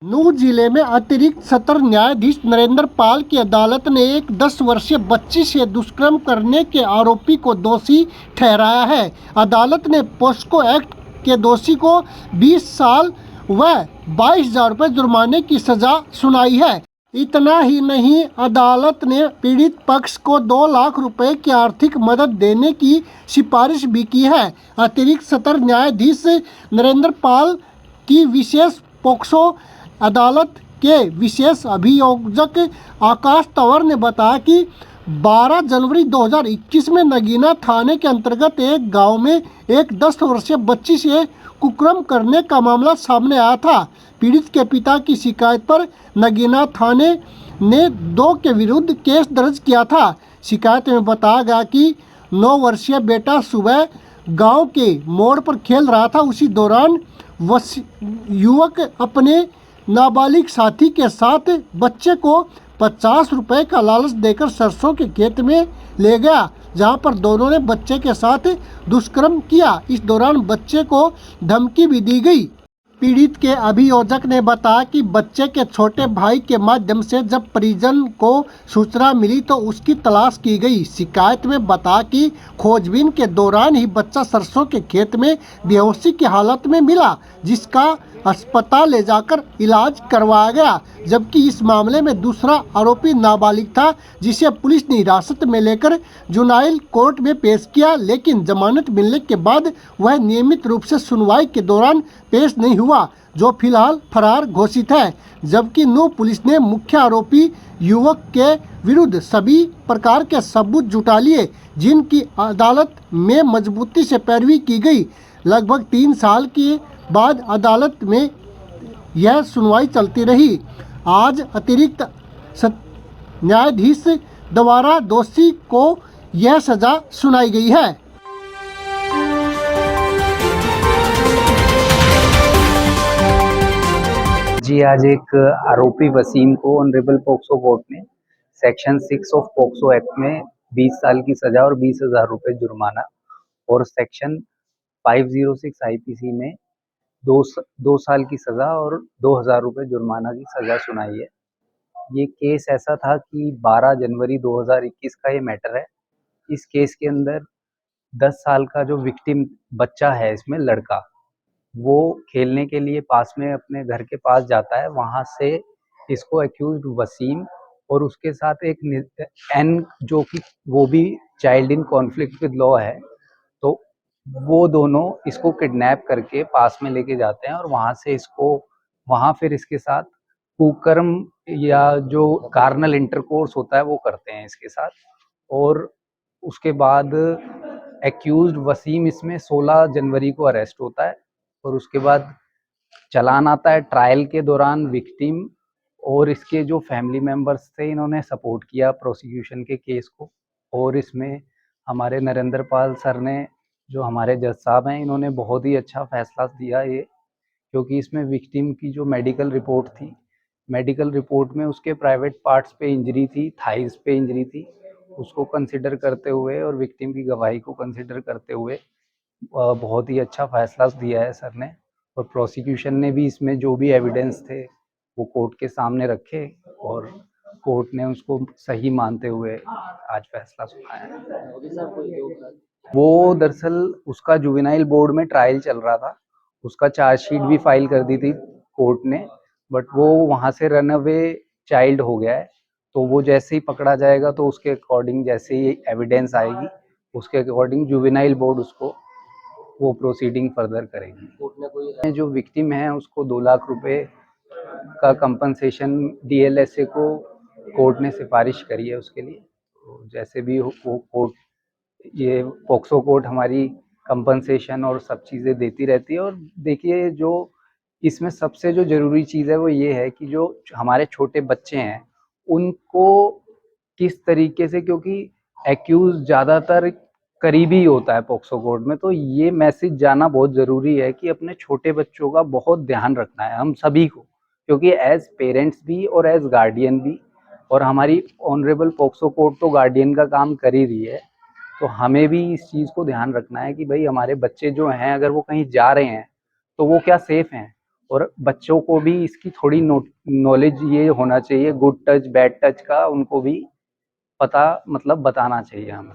नूंह जिले में अतिरिक्त सत्र न्यायाधीश नरेंद्र पाल की अदालत ने एक 10 वर्षीय बच्ची से दुष्कर्म करने के आरोपी को दोषी ठहराया है। अदालत ने पोस्को एक्ट के दोषी को 20 साल व 22,000 रुपये जुर्माने की सजा सुनाई है। इतना ही नहीं, अदालत ने पीड़ित पक्ष को 2 लाख रुपए की आर्थिक मदद देने की सिफारिश भी की है। अतिरिक्त सत्र न्यायाधीश नरेंद्र पाल की विशेष पोक्सो अदालत के विशेष अभियोजक आकाश तंवर ने बताया कि 12 जनवरी 2021 में नगीना थाने के अंतर्गत एक गांव में एक 10 वर्षीय बच्ची से कुकर्म करने का मामला सामने आया था। पीड़ित के पिता की शिकायत पर नगीना थाने ने 2 के विरुद्ध केस दर्ज किया था। शिकायत में बताया गया कि 9 वर्षीय बेटा सुबह गांव के मोड़ पर खेल रहा था। उसी दौरान युवक अपने नाबालिग साथी के साथ बच्चे को 50 रुपए का लालच देकर सरसों के खेत में ले गया, जहां पर दोनों ने बच्चे के साथ दुष्कर्म किया। इस दौरान बच्चे को धमकी भी दी गई। पीड़ित के अभियोजक ने बताया कि बच्चे के छोटे भाई के माध्यम से जब परिजन को सूचना मिली तो उसकी तलाश की गई। शिकायत में बताया कि खोजबीन के दौरान ही बच्चा सरसों के खेत में बेहोशी की हालत में मिला, जिसका अस्पताल ले जाकर इलाज करवाया गया। जबकि इस मामले में दूसरा आरोपी नाबालिग था, जिसे पुलिस ने हिरासत में लेकर जुनाइल कोर्ट में पेश किया, लेकिन जमानत मिलने के बाद वह नियमित रूप से सुनवाई के दौरान पेश नहीं हुआ, जो फिलहाल फरार घोषित है। जबकि नूंह पुलिस ने मुख्य आरोपी युवक के विरुद्ध सभी प्रकार के सबूत जुटा लिए, जिनकी अदालत में मजबूती से पैरवी की गई। लगभग 3 साल के बाद अदालत में यह सुनवाई चलती रही। आज अतिरिक्त न्यायाधीश द्वारा दोषी को यह सजा सुनाई गई है। जी, आज एक आरोपी वसीम को ऑनरेबल पोक्सो कोर्ट ने सेक्शन 6 ऑफ पोक्सो एक्ट में 20 साल की सजा और 20,000 रुपये जुर्माना और सेक्शन 506 आईपीसी में 2 साल की सजा और 2,000 रुपये जुर्माना की सजा सुनाई है। ये केस ऐसा था कि 12 जनवरी 2021 का ये मैटर है। इस केस के अंदर 10 साल का जो विक्टिम बच्चा है, इसमें लड़का, वो खेलने के लिए पास में अपने घर के पास जाता है। वहां से इसको एक्यूज्ड वसीम और उसके साथ एक एन, जो कि वो भी child in conflict with law है, तो वो दोनों इसको किडनैप करके पास में लेके जाते हैं और वहां फिर इसके साथ कुकर्म या जो कार्नल इंटरकोर्स होता है वो करते हैं इसके साथ। और उसके बाद एक्यूज्ड वसीम इसमें 16 जनवरी को अरेस्ट होता है और उसके बाद चालान आता है। ट्रायल के दौरान विक्टिम और इसके जो फैमिली मेंबर्स थे, इन्होंने सपोर्ट किया प्रोसिक्यूशन के केस को। और इसमें हमारे नरेंद्र पाल सर ने, जो हमारे जज साहब हैं, इन्होंने बहुत ही अच्छा फैसला दिया ये, क्योंकि इसमें विक्टिम की जो मेडिकल रिपोर्ट थी, मेडिकल रिपोर्ट में उसके प्राइवेट पार्ट्स पे इंजरी थी, थाइज पे इंजरी थी, उसको कंसिडर करते हुए और विक्टिम की गवाही को कंसिडर करते हुए बहुत ही अच्छा फैसला दिया है सर ने। और प्रोसिक्यूशन ने भी इसमें जो भी एविडेंस थे वो कोर्ट के सामने रखे और कोर्ट ने उसको सही मानते हुए आज फैसला सुनाया। वो दरअसल उसका जुवेनाइल बोर्ड में ट्रायल चल रहा था, उसका चार्जशीट भी फाइल कर दी थी कोर्ट ने, बट वो वहाँ से रन अवे चाइल्ड हो गया है। तो वो जैसे ही पकड़ा जाएगा तो उसके अकॉर्डिंग जैसे ही एविडेंस आएगी, उसके अकॉर्डिंग जुवेनाइल बोर्ड उसको वो प्रोसीडिंग फर्दर करेगी। जो विक्टिम है उसको 2 लाख रुपए का कंपनसेशन डीएलएसए को कोर्ट ने सिफारिश करी है उसके लिए। तो जैसे भी वो कोर्ट, ये पोक्सो कोर्ट हमारी कंपनसेशन और सब चीज़ें देती रहती है। और देखिए, जो इसमें सबसे जो ज़रूरी चीज़ है वो ये है कि जो हमारे छोटे बच्चे हैं उनको किस तरीके से, क्योंकि एक्यूज ज़्यादातर करीबी होता है पोक्सो कोर्ट में, तो ये मैसेज जाना बहुत ज़रूरी है कि अपने छोटे बच्चों का बहुत ध्यान रखना है हम सभी को, क्योंकि एज पेरेंट्स भी और एज गार्डियन भी, और हमारी ऑनरेबल पोक्सो कोर्ट तो गार्डियन का काम कर ही रही है, तो हमें भी इस चीज़ को ध्यान रखना है कि भाई हमारे बच्चे जो हैं, अगर वो कहीं जा रहे हैं तो वो क्या सेफ हैं, और बच्चों को भी इसकी थोड़ी नॉलेज ये होना चाहिए, गुड टच बैड टच का उनको भी पता मतलब बताना चाहिए हमें।